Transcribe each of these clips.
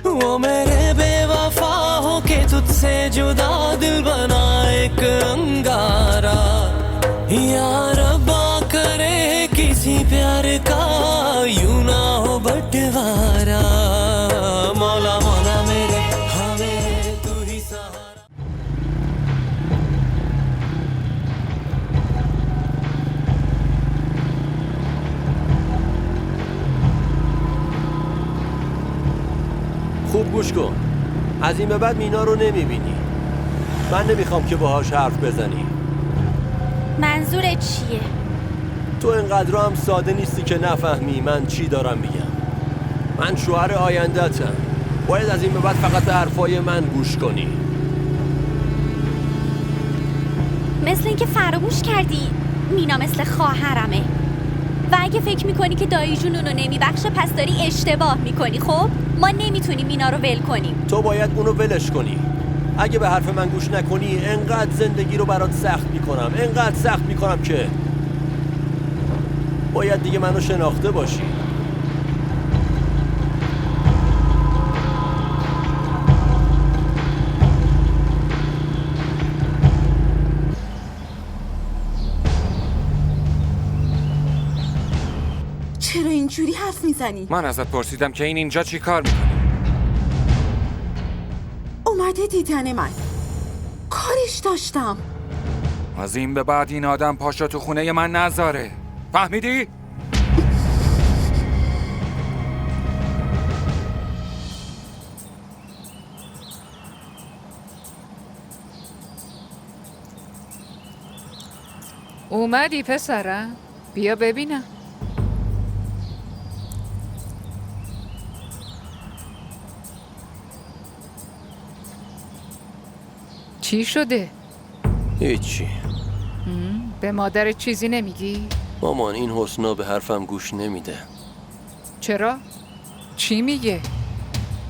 वो मेरे बेवफा हो के तुझसे जुदा दिल बना एक अंगारा या रब्बा करे किसी प्यार का यूं ना हो बंटवारा मौला मौला मेरे हमें तू ही सहारा خوب گوش کن. از این به بعد مینا رو نمیبینی. من نمیخوام که باهاش حرف بزنی. منظورت چیه؟ تو اینقدر هم ساده نیستی که نفهمی من چی دارم میگم. من شوهر آینده‌تم. باید از این به بعد فقط به حرفای من گوش کنی. مثل اینکه فراموش کردی مینا مثل خواهرمه و اگه فکر میکنی که دایی جون اونو نمیبخشه پس داری اشتباه میکنی. خب ما نمیتونیم مینا رو ول کنیم. تو باید اونو ولش کنی. اگه به حرف من گوش نکنی انقدر زندگی رو برات سخت میکنم، انقدر سخت میکنم که باید دیگه منو شناخته باشی. چرا اینجوری حرف میزنی؟ من ازت پرسیدم که این اینجا چی کار میکنه؟ اومده دیدن من، کارش داشتم. از این به بعد این آدم پاشو تو خونه من نذاره. فهمیدی؟ اومدی پسرم؟ بیا ببینم. چی شده؟ هیچی. به مادرت چیزی نمیگی؟ مامان این حسنا به حرفم گوش نمیده. چرا؟ چی میگه؟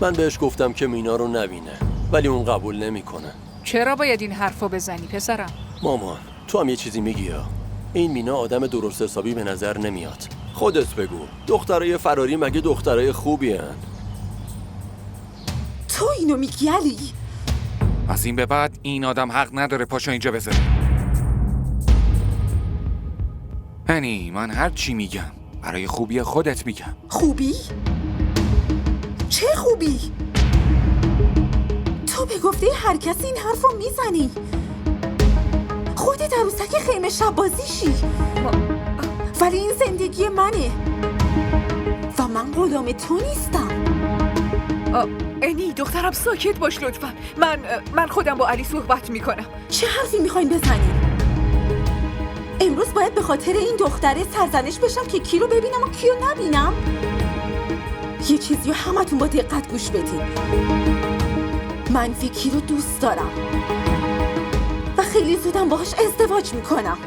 من بهش گفتم که مینا رو نبینه ولی اون قبول نمیکنه. چرا باید این حرفو بزنی پسرم؟ مامان تو هم یه چیزی میگی یا؟ این مینا آدم درست حسابی به نظر نمیاد. خودت بگو دخترای فراری مگه دخترای خوبی هن؟ تو اینو میگی علی؟ از این به بعد این آدم حق نداره پاشو اینجا بذاره. هنی من هر چی میگم برای خوبی خودت میگم. خوبی؟ چه خوبی؟ تو به گفته هر کسی این حرفو میزنی. خودت عروسک خیمه شب بازیشی. ولی این زندگی منه و من غلام تو نیستم. انی دخترم ساکت باش لطفا. من خودم با علی صحبت میکنم. چه حرفی میخواین بزنی؟ امروز باید به خاطر این دختره سرزنش بشم که کی رو ببینم و کیو نبینم؟ یه چیزی رو همتون با دقت گوش بدین. من ویکی رو دوست دارم و خیلی زودم باهاش ازدواج میکنم.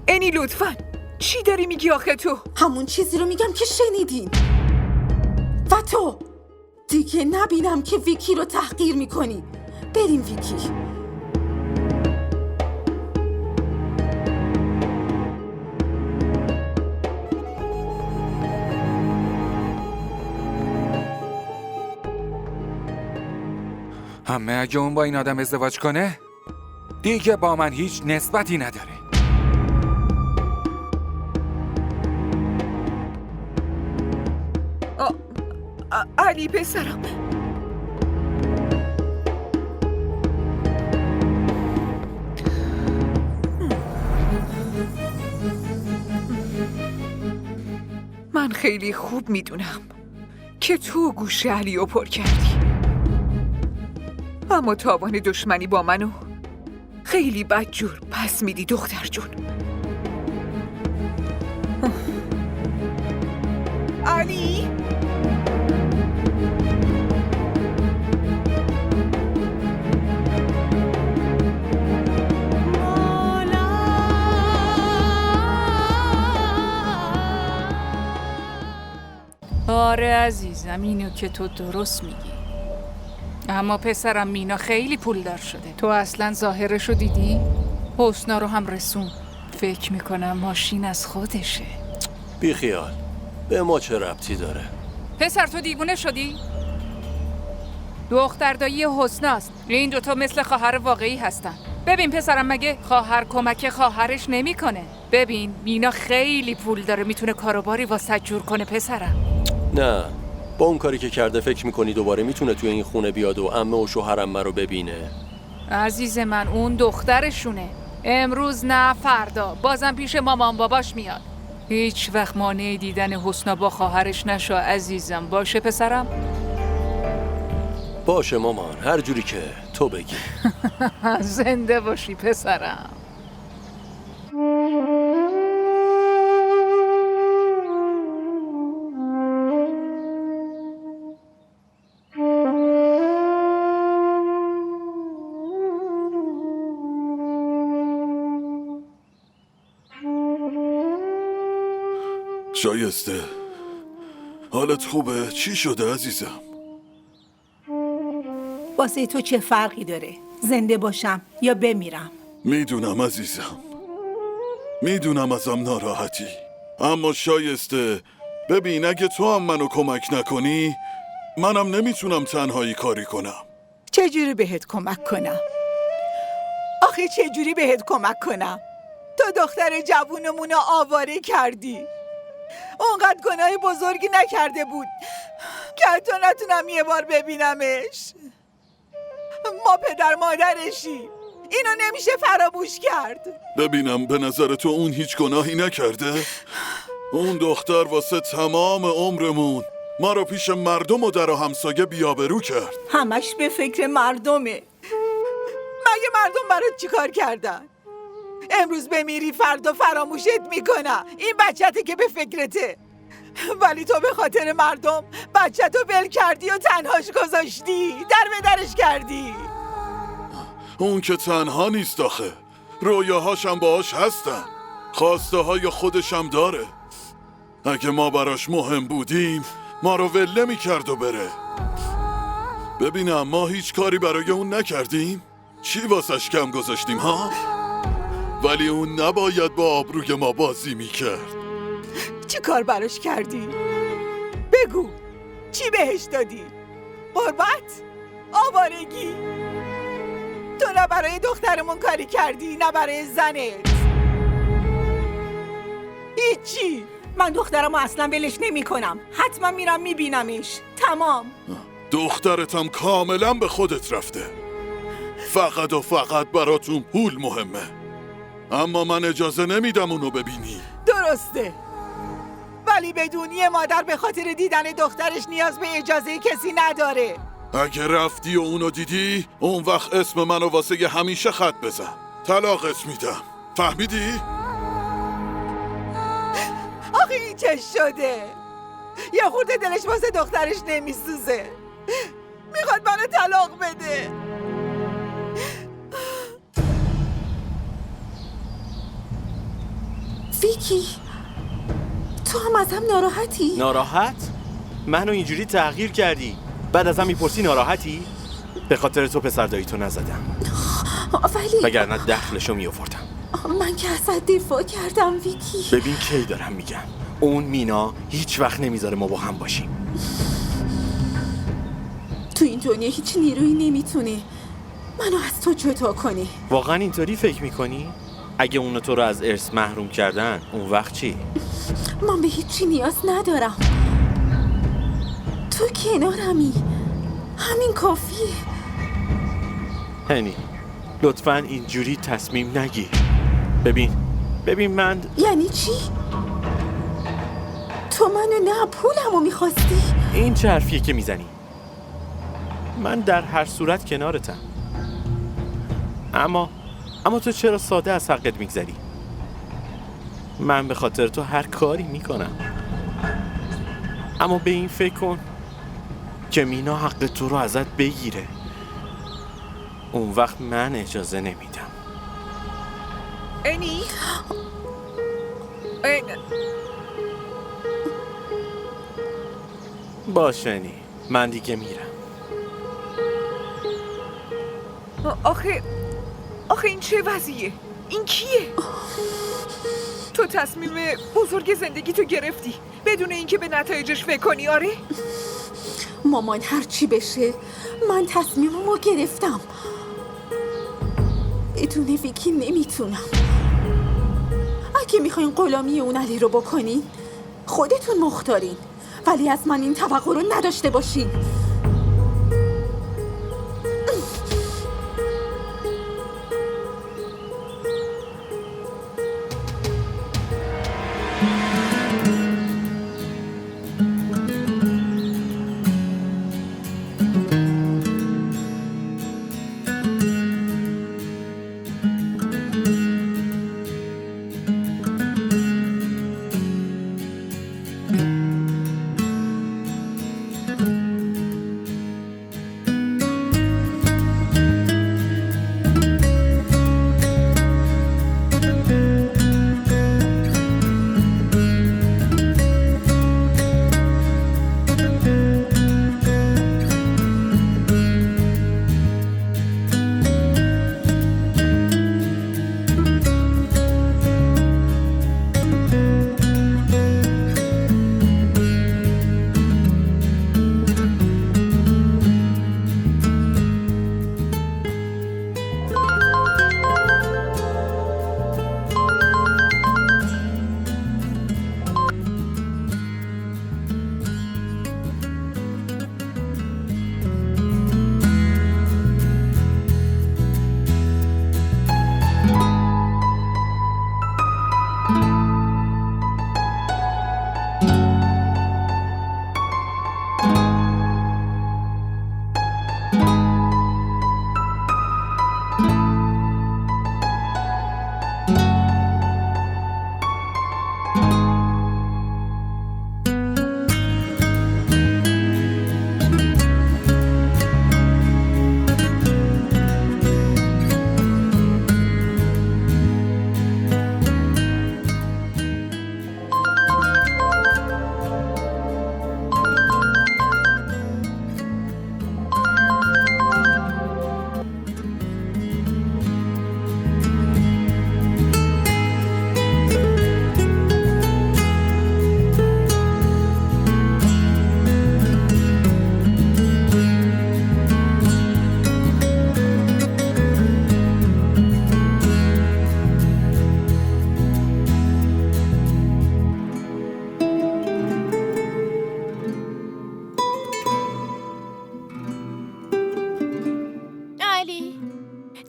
انی لطفا چی داری میگی آخه تو؟ همون چیزی رو میگم که شنیدین. و تو دیگه نبینم که ویکی رو تحقیر میکنی. بریم ویکی. همه اگه اون با این آدم ازدواج کنه دیگه با من هیچ نسبتی نداره. علی پسرم من خیلی خوب میدونم که تو گوش علی رو پر کردی، اما تاوان دشمنی با منو خیلی بدجور پس میدی دختر جون. علی آره عزیزم اینو که تو درست میگی، اما پسرم مینا خیلی پولدار شده. تو اصلا ظاهرشو دیدی؟ حسنا رو هم رسون. فکر میکنم ماشین از خودشه. بی خیال به ما چه ربطی داره؟ پسر تو دیوونه شدی؟ دختردایی حسناست. این دوتا مثل خواهر واقعی هستن. ببین پسرم، مگه خواهر کمک خواهرش نمیکنه؟ ببین مینا خیلی پول داره، میتونه کاروباری واسه جور کنه پسرم. نه، با اون کاری که کرده فکر میکنی دوباره میتونه توی این خونه بیاد و عمه و شوهر عمه رو ببینه؟ عزیز من، اون دخترشونه. امروز نه فردا بازم پیش مامان باباش میاد. هیچ وقت مانع دیدن حسنا با خواهرش نشو عزیزم. باشه پسرم؟ باشه مامان، هر جوری که تو بگی. زنده باشی پسرم. شایسته، حالت خوبه؟ چی شده عزیزم؟ واسه تو چه فرقی داره؟ زنده باشم یا بمیرم؟ میدونم عزیزم، میدونم ازم ناراحتی، اما شایسته ببین، اگه تو هم منو کمک نکنی منم نمیتونم تنهایی کاری کنم. چجوری بهت کمک کنم؟ آخه چجوری بهت کمک کنم؟ تو دختر جوونمونو آواره کردی. اونقدر گناه بزرگی نکرده بود که حتی نتونم یه بار ببینمش. ما پدر مادرشیم، اینو نمیشه فراموش کرد. ببینم به نظر تو اون هیچ گناهی نکرده؟ اون دختر واسه تمام عمرمون ما رو پیش مردم و در و همسایه بیابرو کرد. همش به فکر مردمه. مگه مردم برات چیکار کردن؟ امروز بمیری فردا فراموشت میکنم. این بچته که به فکرته، ولی تو به خاطر مردم بچه‌تو ول کردی و تنهاش گذاشتی، در به درش کردی. اون که تنها نیست آخه، رویاهاشم باهاش هستن، خواسته های خودشم داره. اگه ما براش مهم بودیم ما رو ول نمی‌کرد و بره. ببینم ما هیچ کاری برای اون نکردیم؟ چی واسش کم گذاشتیم ها؟ ولی اون نباید با آبروی ما بازی میکرد. چی کار براش کردی؟ بگو، چی بهش دادی؟ غربت؟ آوارگی؟ تو نه برای دخترمون کاری کردی نه برای زنت. هیچی. من دخترمو اصلا ولش نمی کنم. حتما میرم میبینمش. تمام. دخترتم کاملا به خودت رفته. فقط و فقط براتون پول مهمه، اما من اجازه نمیدم اونو ببینی. درسته، ولی بدون یه مادر به خاطر دیدن دخترش نیاز به اجازه کسی نداره. اگه رفتی و اونو دیدی اون وقت اسم منو واسه یه همیشه خط بزن، طلاقت میدم. فهمیدی؟ آخه این چه شده؟ یه خورده دلش واسه دخترش نمیسوزه، میخواد منو طلاق بده. ویکی، تو هم ازم ناراحتی؟ ناراحت؟ منو اینجوری تغییر کردی بعد ازم میپرسی ناراحتی؟ به خاطر تو پسر داییتو نزدم، ولی وگرنه دخلشو میآوردم. من که ازت دفاع کردم ویکی. ببین کی دارم میگم، اون مینا هیچ وقت نمیذاره ما با هم باشیم. تو این دنیا هیچ نیرویی نمیتونه منو از تو جدا کنه. واقعا اینطوری فکر میکنی؟ اگه اونو تو رو از ارث محروم کردن اون وقت چی؟ من به هیچی نیاز ندارم، تو کنارمی، همین کافیه. هنی لطفاً اینجوری تصمیم نگیر. ببین من یعنی چی؟ تو منو نه پولمو میخواستی؟ این چه حرفیه که میزنی؟ من در هر صورت کنارتم، اما تو چرا ساده از حقت میگذری؟ من به خاطر تو هر کاری میکنم، اما به این فکر کن که مینا حق تو رو ازت بگیره، اون وقت من اجازه نمیدم. اینی؟ باشه نی، من دیگه میرم. آخه این چه وضعیه؟ این کیه؟ تو تصمیم بزرگ زندگی تو گرفتی، بدون اینکه به نتایجش فکر کنی؟ آره؟ مامان هر چی بشه من تصمیممو گرفتم. بدون ویکی نمیتونم. اگه میخواین غلامی اون علی رو بکنین خودتون مختارین، ولی از من این توقع رو نداشته باشین.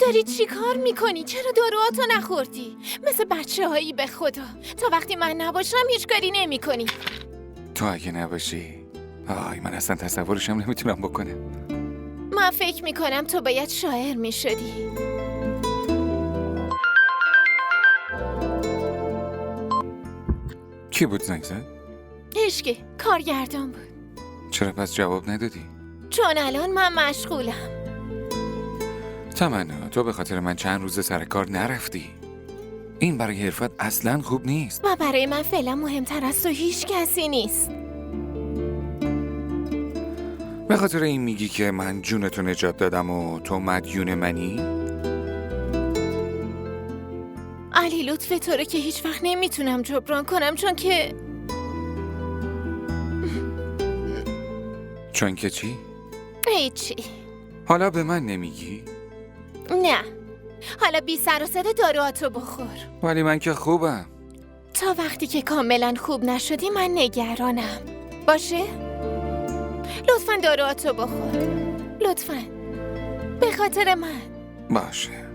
داری چی کار میکنی؟ چرا داروهاتو نخوردی؟ مثل بچه هایی به خدا. تا وقتی من نباشم هیچ کاری نمی کنی. تو اگه نباشی من اصلا تصورشم نمیتونم بکنم. من فکر میکنم تو باید شاعر میشدی. کی بود زنگ زد؟ هیچکی، کارگردان بود. چرا پس جواب ندادی؟ چون الان من مشغولم. تمنا، تو به خاطر من چند روز سر کار نرفتی. این برای حرفت اصلا خوب نیست. و برای من فعلا مهمتر از تو هیچ کسی نیست. به خاطر این میگی که من جونتو نجات دادم و تو مدیون منی؟ علی لطف تو رو که هیچ وقت نمیتونم جبران کنم چون که چی؟ هیچی. حالا به من نمیگی؟ نه، حالا بی سر و صدا داروهاتو بخور. ولی من که خوبم. تا وقتی که کاملا خوب نشدی من نگرانم. باشه؟ لطفاً داروهاتو بخور. لطفاً. به خاطر من. باشه.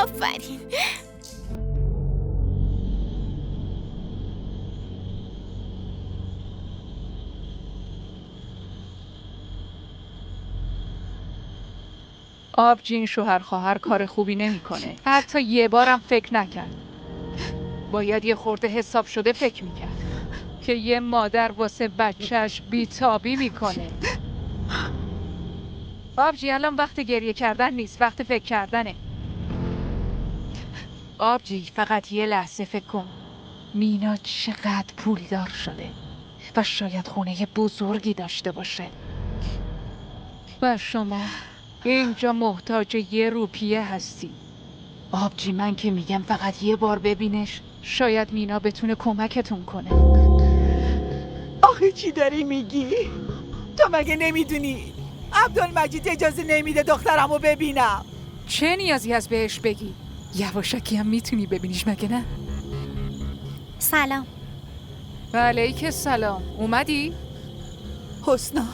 آفرین. آبجین شوهر خواهر کار خوبی نمیکنه. حتی یه بارم فکر نکرد. باید یه خورده حساب شده فکر میکرد که یه مادر واسه بچهش بیتابی میکنه. آبجی الان وقت گریه کردن نیست، وقت فکر کردنه. آبجی فقط یه لحظه فکر کن. مینا چقدر پولدار شده و شاید خونه بزرگی داشته باشه و شما اینجا محتاج یه روپیه هستی. آبجی من که میگم فقط یه بار ببینش شاید مینا بتونه کمکتون کنه. آخه چی داری میگی؟ تو مگه نمیدونی عبدالمجید اجازه نمیده دخترمو ببینم؟ چه نیازی از بهش بگی؟ یواشکی هم میتونی ببینیش مگه نه؟ سلام. علیک سلام. اومدی؟ حسنا،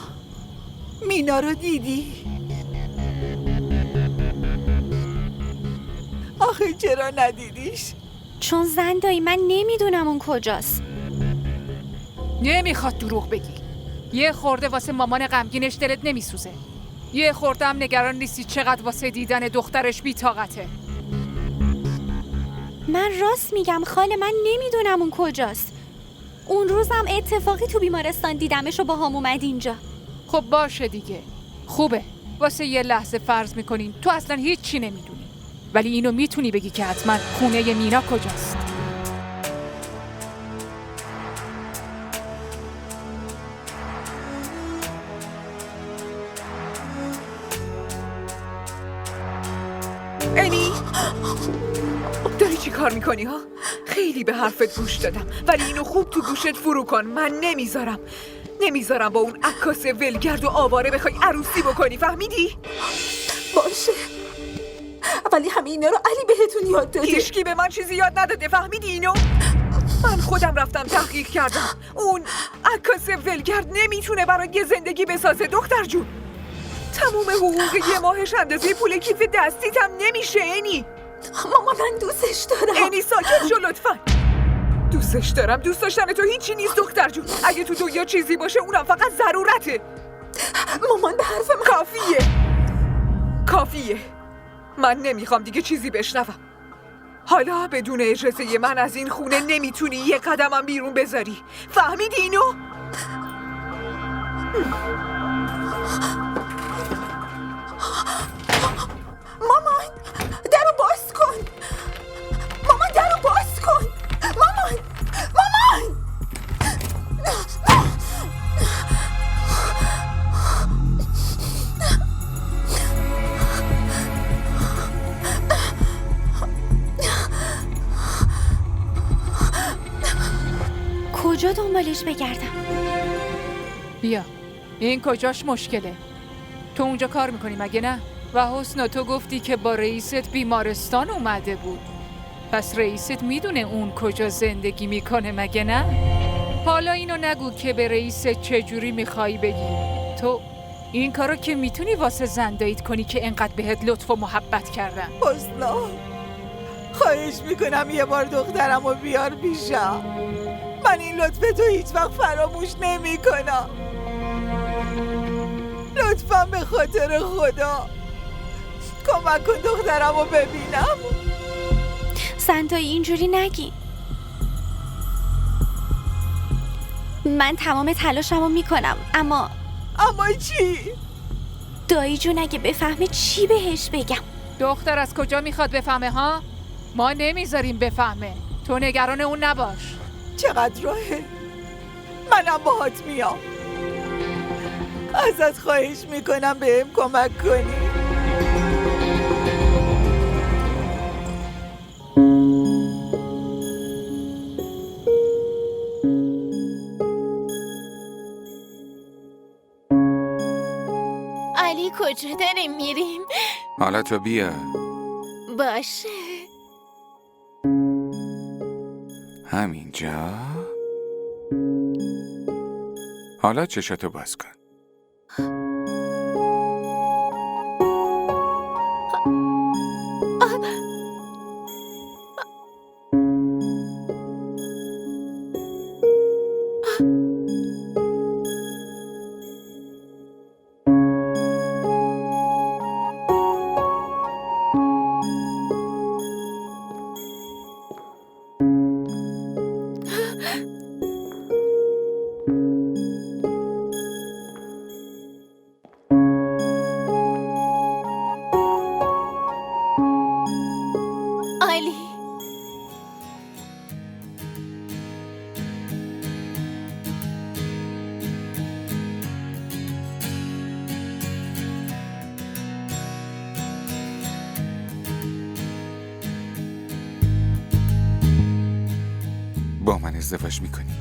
مینا رو دیدی؟ آخه چرا ندیدیش؟ چون زن دایی من نمیدونم اون کجاست. نمیخواد دروغ بگی. یه خورده واسه مامان غمگینش دلت نمیسوزه. یه خورده هم نگران نیستی چقدر واسه دیدن دخترش بی‌طاقته. من راست میگم خاله، من نمیدونم اون کجاست. اون روزم اتفاقی تو بیمارستان دیدمش و با هم اومد اینجا. خب باشه دیگه. خوبه. واسه یه لحظه فرض میکنین تو اصلا هیچی نمیدونی. ولی اینو میتونی بگی که حتما خونه مینا کجاست. انی داری چی کار میکنی ها؟ خیلی به حرفت گوش دادم ولی اینو خوب تو گوشت فرو کن. من نمیذارم با اون عکاس ولگرد و آواره بخوای عروسی بکنی، فهمیدی؟ باشه، ولی همه اینا رو علی بهتون یاد داده. هیچکی به من چیزی یاد نداده، فهمیدی اینو؟ من خودم رفتم تحقیق کردم. اون عکاس ولگرد نمیتونه برای زندگی بسازه دختر جون. تموم حقوق یه ماهش اندازه پول کیف دستیتم نمیشه. انی ماما من دوستش دارم. انی ساکت شو لطفا. دوستش دارم، دوست داشتن تو هیچی نیست دختر جون. اگه تو دنیا چیزی باشه اونم فقط ضرورته. مامان به حرف من کافیه. من نمیخوام دیگه چیزی بشنوم. حالا بدون اجازه من از این خونه نمیتونی یه قدمم بیرون بذاری، فهمیدی اینو؟ مامان درو باز کن. مامان درو باز کن. مامان کجا دنبالش بگردم؟ بیا. این کجاش مشکله؟ تو اونجا کار میکنی مگه نه؟ و حسنا تو گفتی که با رئیست بیمارستان اومده بود. پس رئیست میدونه اون کجا زندگی میکنه مگه نه؟ حالا اینو نگو که به رئیست چجوری میخوایی بگی. تو این کارو که میتونی واسه زنداییت کنی که انقدر بهت لطف و محبت کردن. حسنا خواهش میکنم یه بار دخترمو بیار پیشم. من این لطف تو هیچ وقت فراموش نمیکنم. لطفاً به خاطر خدا کمک کن دخترمو ببینم. زندایی اینجوری نگی. من تمام تلاشمو میکنم اما چی؟ دایی جون اگه بفهمه چی بهش بگم؟ دختر از کجا میخواد بفهمه ها؟ ما نمیذاریم بفهمه. تو نگران اون نباش. چقدر راهه؟ منم باهات میام. ازت خواهش میکنم بهم کمک کنی. علی کجا داریم میریم؟ حالا تو بیا. باشه. همینجا. حالا چشاتو باز کن. علی من ازدواج میکنی؟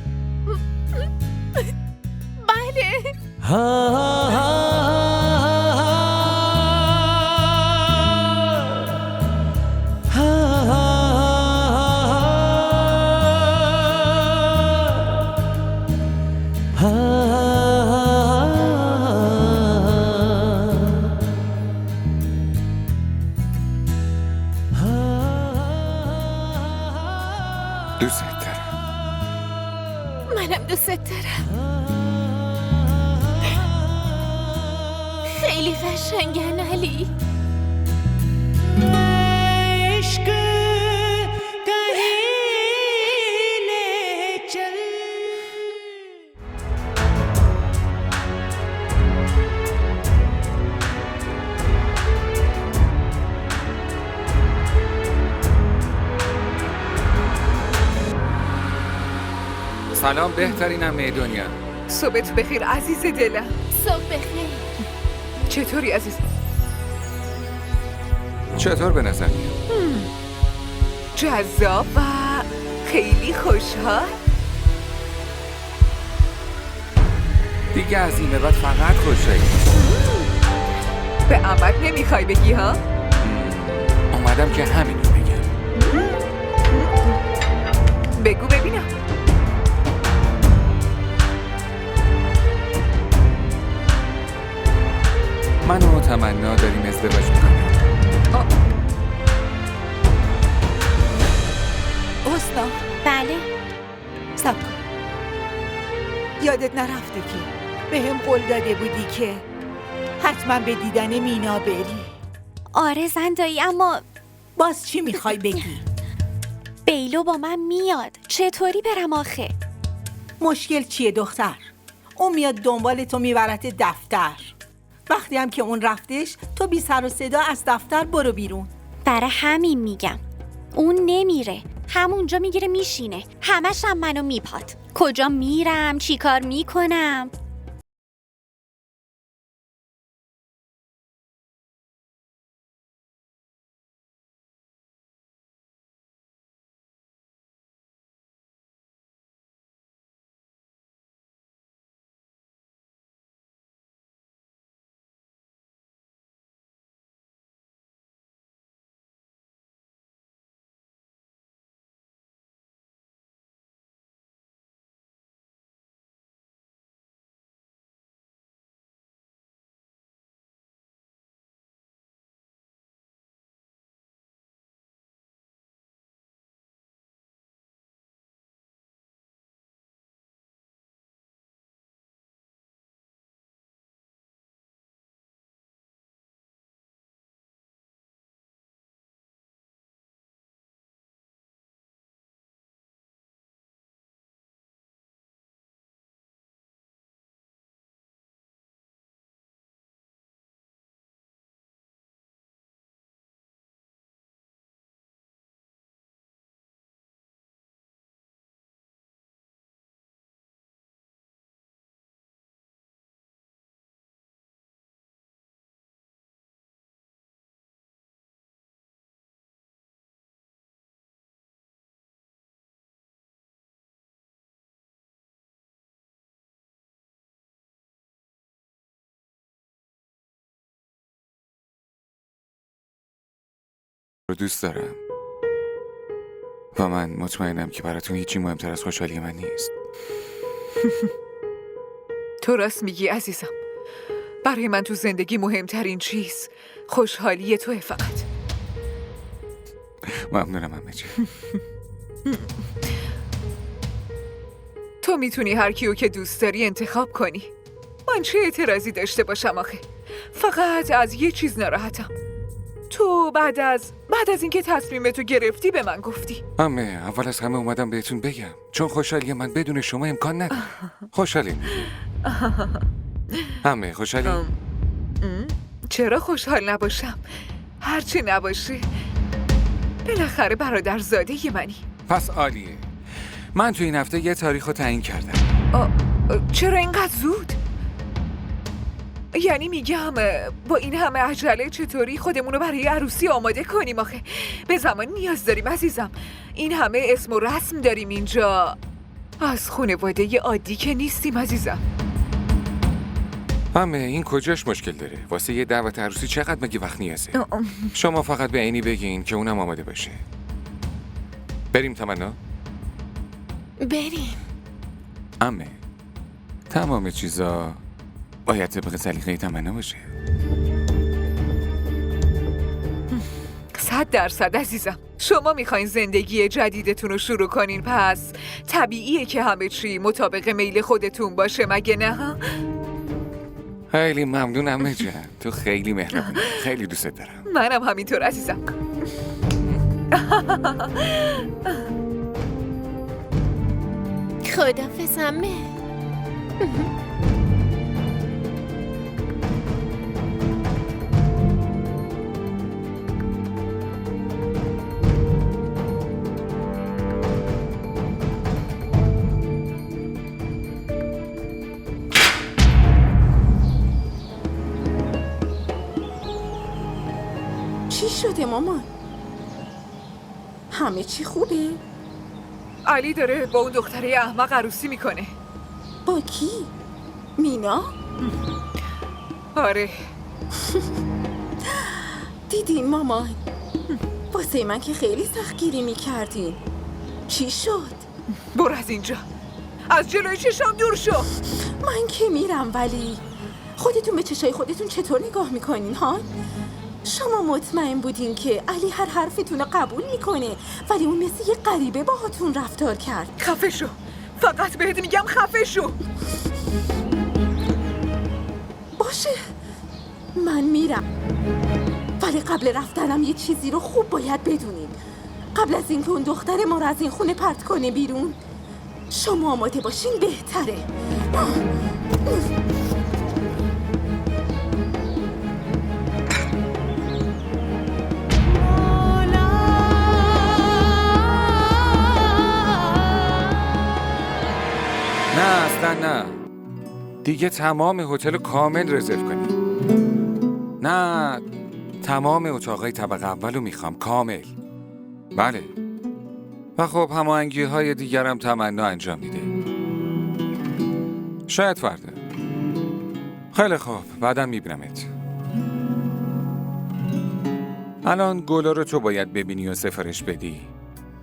بله. دوست دارم. منم دوست دارم. خیلی قشنگن علی. سلام بهترین عمه دنیا. صبحت بخیر عزیز دلم. صبح بخیر. چطوری عزیز؟ چطور به نظر میاد؟ جذاب و خیلی خوشحال. دیگه از این به بعد فقط خوشحالی. به عمت نمیخوای بگی ها؟ اومدم که همینو بگم. بگو ببینم. من و تمنا داریم ازدواج میکنیم. حسنا بله. سب کن. یادت نرفته که به هم قول داده بودی که حتما به دیدن مینا بری. آره زندایی، اما باز چی میخوای بگی؟ بیلو با من میاد. چطوری برم آخه؟ مشکل چیه دختر؟ اون میاد دنبال تو میبرت دفتر. وقتی هم که اون رفتش تو بی سر و صدا از دفتر برو بیرون. برای همین میگم اون نمیره، همونجا میگیره میشینه، همش هم منو میپاد. کجا میرم، چی کار میکنم. رو دوست دارم و من مطمئنم که براتون هیچی مهمتر از خوشحالی من نیست. تو راست میگی عزیزم. برای من تو زندگی مهمترین چیز خوشحالی توه فقط. ممنونم عمه جان. تو میتونی هر کیو که دوست داری انتخاب کنی. من چه اعتراضی داشته باشم آخه؟ فقط از یه چیز ناراحتم. تو بعد از اینکه تصمیمتو گرفتی به من گفتی. عمه اول از همه اومدم بهتون بگم چون خوشحالی من بدون شما امکان نداره. خوشحالی عمه خوشحالی؟ چرا خوشحال نباشم؟ هرچی نباشه بالاخره برادرزاده ی منی. پس عالیه. من تو این هفته یه تاریخ رو تعیین کردم. چرا اینقدر زود؟ یعنی میگم با این همه عجله چطوری خودمون رو برای عروسی آماده کنیم آخه؟ به زمان نیاز داریم عزیزم. این همه اسم و رسم داریم اینجا. از خانواده عادی که نیستیم عزیزم. عمه این کجاش مشکل داره؟ واسه یه دعوت عروسی چقدر مگه وقت نیازه؟ شما فقط به عینی بگین که اونم آماده باشه. بریم تمنا؟ بریم. عمه تمام چیزا باید طبق سلیقه تمنا باشه. 100% عزیزم. شما میخواین زندگی جدیدتون رو شروع کنین، پس طبیعیه که همه چی مطابق میل خودتون باشه، مگه نه ها؟ خیلی ممنون عمه جان، تو خیلی مهربونی، خیلی دوست دارم. منم همینطور عزیزم. خدافظ عمه. چی شده مامان؟ همه چی خوبه؟ علی داره با اون دختره احمق عروسی میکنه. با کی؟ مینا؟ آره. دیدین مامان؟ واسه من که خیلی سختگیری میکردین. چی شد؟ برو از اینجا، از جلوی چشام دور شو. من که میرم، ولی خودتون به چشای خودتون چطور نگاه میکنین ها؟ شما مطمئن بودین که علی هر حرفتون رو قبول میکنه، ولی اون مثل یه غریبه باهاتون رفتار کرد. خفه شو، فقط بهت میگم خفه شو. باشه من میرم، ولی قبل رفتنم یه چیزی رو خوب باید بدونین. قبل از اینکه اون دختر ما رو از این خونه پرت کنه بیرون، شما آماده باشین بهتره. نه اصلا نه، دیگه تمام هتل کامل رزرو کنی. نه تمام اتاقای طبقه اول رو میخوام کامل. بله. و خب هماهنگی های دیگرم تمنا انجام میده. شاید فردا. خیلی خوب، بعدم میبینمت. الان گلا رو تو باید ببینی و سفارش بدی.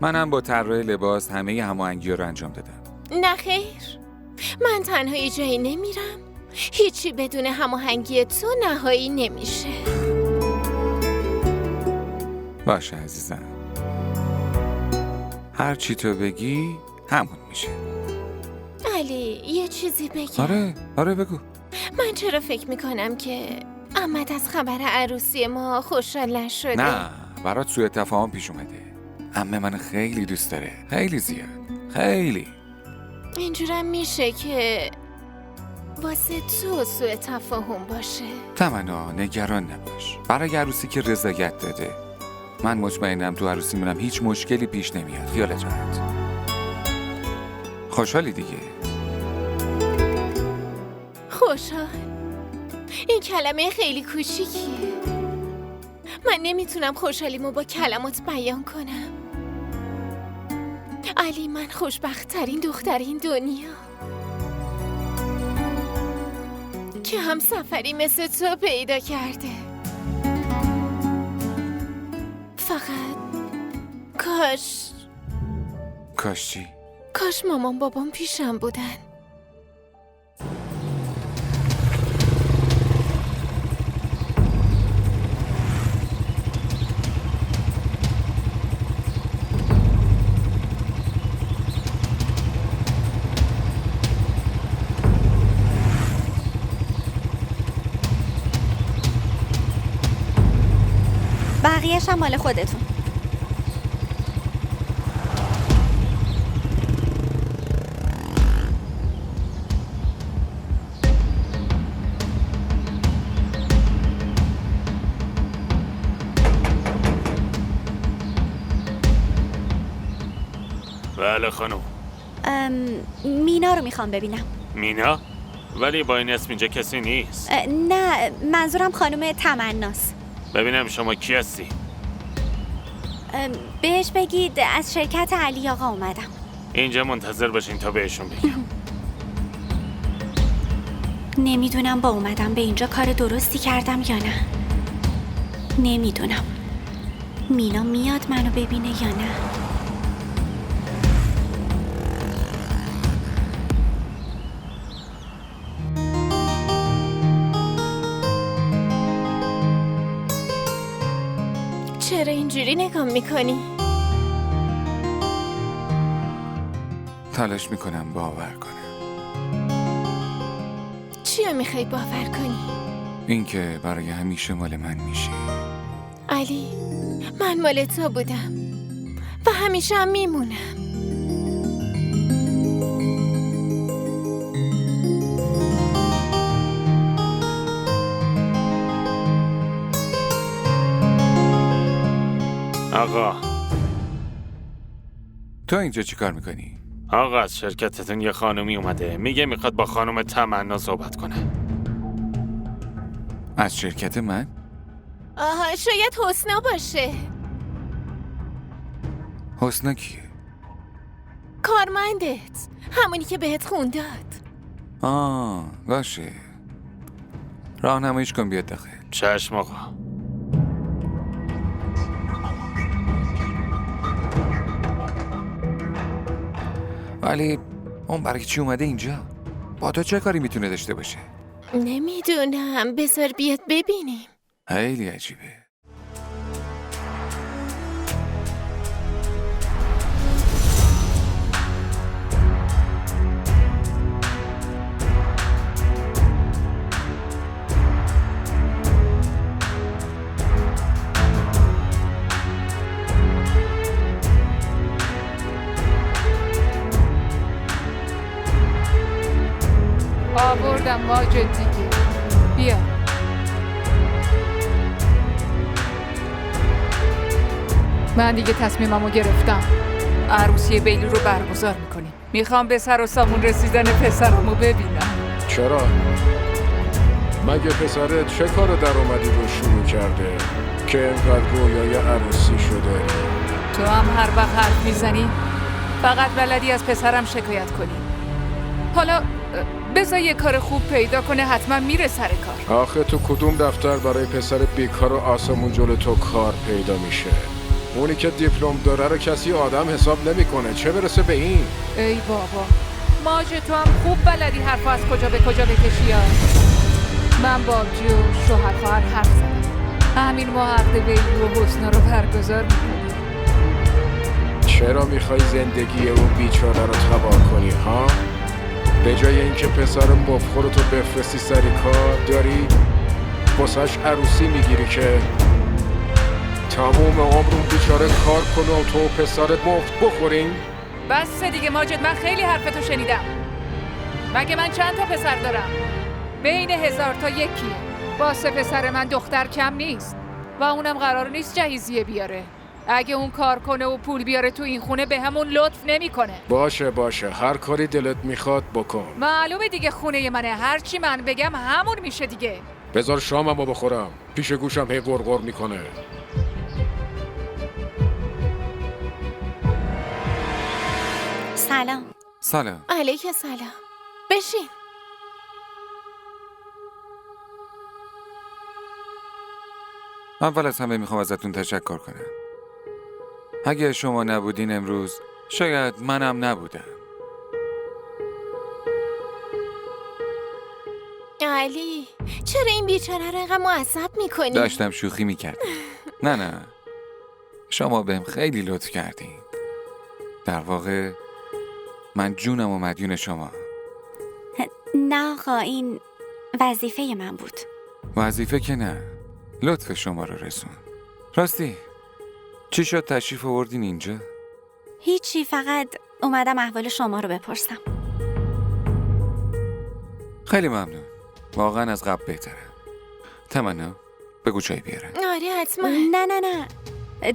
منم با طراح لباس همه هماهنگی رو انجام دادم. نه خیر، من تنهایی جایی نمیرم. هیچی بدون هماهنگی تو نهایی نمیشه. باشه عزیزم، هر چی تو بگی همون میشه. علی یه چیزی بگم. آره بگو. من چرا فکر میکنم که عمت از خبر عروسی ما خوشحال نشده؟ نه، برات سوء تفاهم پیش اومده. عمه من خیلی دوست داره، خیلی زیاد، خیلی. اینجورم میشه که واسه تو سوء تفاهم باشه. تمنا نگران نباش، برای عروسی که رضایت داده. من مطمئنم تو عروسی منم هیچ مشکلی پیش نمیاد. خیالت راحت. خوشحالی دیگه؟ خوشحال؟ این کلمه خیلی کوچیکیه. من نمیتونم خوشحالیمو با کلمات بیان کنم. علی من خوشبخت‌ترین دختر این دنیا که هم سفری مثل تو پیدا کرده. فقط کاش چی؟ کاش مامان بابام پیشم بودن. بقیه‌ش هم مال خودتون. بله خانم. مینا رو میخوام ببینم. مینا؟ ولی با این اسم اینجا کسی نیست. نه منظورم خانم تمناست. ببینم شما کی هستی؟ بهش بگید از شرکت علی آقا اومدم. اینجا منتظر باشین تا بهشون بگم. نمیدونم با اومدم به اینجا کار درستی کردم یا نه. نمیدونم مینا میاد منو ببینه یا نه. چرا اینجوری نگاه میکنی؟ تلاش میکنم باور کنم. چیا میخوای باور کنی؟ اینکه برای همیشه مال من میشی. علی، من مال تو بودم و همیشه هم میمونم. آقا تو اینجا چی کار میکنی؟ آقا از شرکتتون یه خانومی اومده، میگه میخواد با خانم تمنا صحبت کنه. از شرکت من؟ آها، شاید حسنا باشه. حسنا کیه؟ کارمندت، همونی که بهت خون داد. باشه. راهنماییش کن بیاد داخل. چشم آقا. ولی اون برای چی اومده اینجا؟ با تو چه کاری میتونه داشته باشه؟ نمیدونم، بذار بیاد ببینیم. خیلی عجیبه. آوردم ماجد دیگه. بیا. من دیگه تصمیممو گرفتم. عروسی بیلی رو برگزار میکنیم. میخوام به سر و سامون رسیدن پسرمو ببینم. چرا؟ مگه پسرت چه کار در اومدی رو شروع کرده که اینقدر رویای عروسی شده؟ تو هم هر وقت حرف میزنی فقط بلدی از پسرم شکایت کنی. حالا بذار یه کار خوب پیدا کنه، حتما میره سر کار. آخه تو کدوم دفتر برای پسر بیکار و آسمون جلو تو کار پیدا میشه؟ اونی که دیپلم داره رو کسی آدم حساب نمیکنه، چه برسه به این؟ ای بابا، ماجه تو هم خوب بلدی حرفا از کجا به کجا بکشی ها. من با آبجی و شوهر خواهر حرف زدم. همین ما عقد بیلی و حسنا رو برگزار میکنیم. چرا میخوای زندگی اون بیچاره رو تباه کنی ها؟ به جای اینکه پسر مفخورتو بفرستی سر کار، داری واسش عروسی میگیری که تموم عمرون بیچاره کار کنه و تو و پسرت مفت بخورین؟ بس دیگه ماجد، من خیلی حرفتو شنیدم. مگه من چند تا پسر دارم؟ بین 1000 تا یکیه. واسه پسر من دختر کم نیست و اونم قرار نیست جهیزیه بیاره. اگه اون کار کنه و پول بیاره تو این خونه به همون لطف نمیکنه. باشه هر کاری دلت میخواد بکن. معلومه دیگه خونه منه، هر چی من بگم همون میشه دیگه. بذار شاممو بخورم، پیش گوشم هی غرغر میکنه. سلام. سلام. علیک سلام. بشین. اول از همه میخوام ازتون تشکر کنم. اگه شما نبودین امروز شاید منم نبودم. علی، چرا این بیچاره رو اینقدر معذب میکنی؟ داشتم شوخی میکردم. نه شما بهم خیلی لطف کردین. در واقع من جونم و مدیون شما. نه آقا، این وظیفه من بود. وظیفه که نه، لطف شما رو رسون. راستی چی شد تشریف آوردین اینجا؟ هیچی، فقط اومدم احوال شما رو بپرسم. خیلی ممنون، واقعا از قبل بهتره. تمنا بگو چای بیارن. آره حتما. نه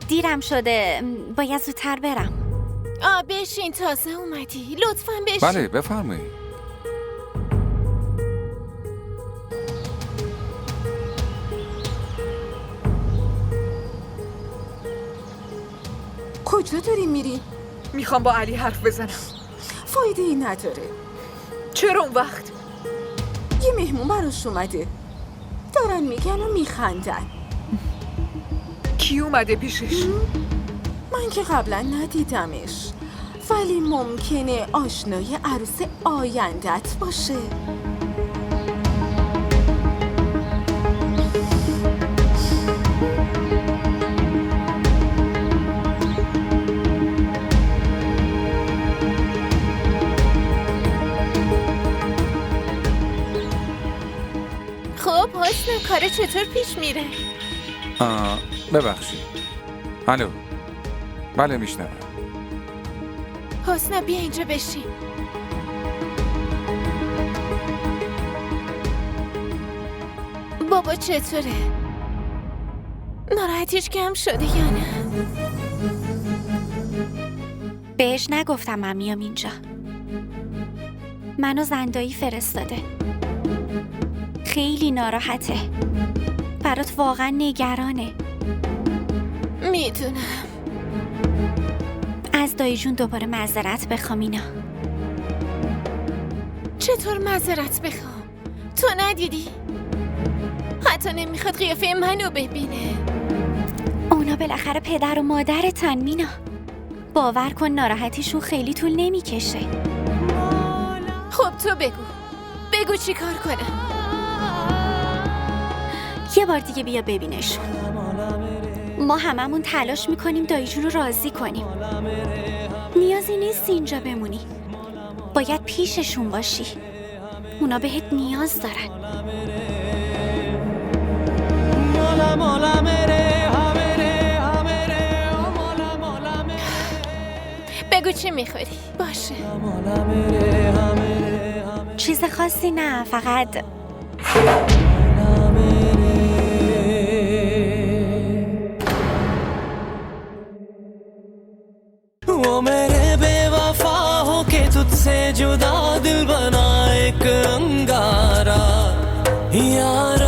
دیرم شده، باید زودتر برم. بشین، تازه اومدی، لطفاً بشین. بله بفرمایید. کجا داری میری؟ میخوام با علی حرف بزنم. فایده ای نداره. چرا اون وقت؟ یه مهمون براش اومده، دارن میگن و میخندن. کی اومده پیشش؟ من که قبلا ندیدمش، ولی ممکنه آشنای عروس آیندت باشه. خب حسن، کار چطور پیش میره؟ ببخشید. الو. بله میشنوم. حسن بیا اینجا بشین. بابا چطوره؟ ناراحتیش کم شده یا نه؟ بهش نگفتم من میام اینجا. منو زندایی فرستاده. خیلی ناراحته. برات واقعا نگرانه. میدونم. از دایی جون دوباره معذرت بخوام اینا. چطور معذرت بخوام؟ تو ندیدی؟ حتی نمیخواد قیافه منو ببینه. اونا بالاخره پدر و مادرتن مینا. باور کن ناراحتیشون خیلی طول نمیکشه. خب تو بگو چی کار کنم؟ یه بار دیگه بیا ببینشون. ما هممون تلاش میکنیم دایی جون رو راضی کنیم. نیازی نیست اینجا بمونی. باید پیششون باشی. اونا بهت نیاز دارن. بگو چی میخوری؟ باشه. چیز خاصی نه، فقط वो मेरे बेवफा हो के तुझसे जुदा दिल बना एक अंगारा यार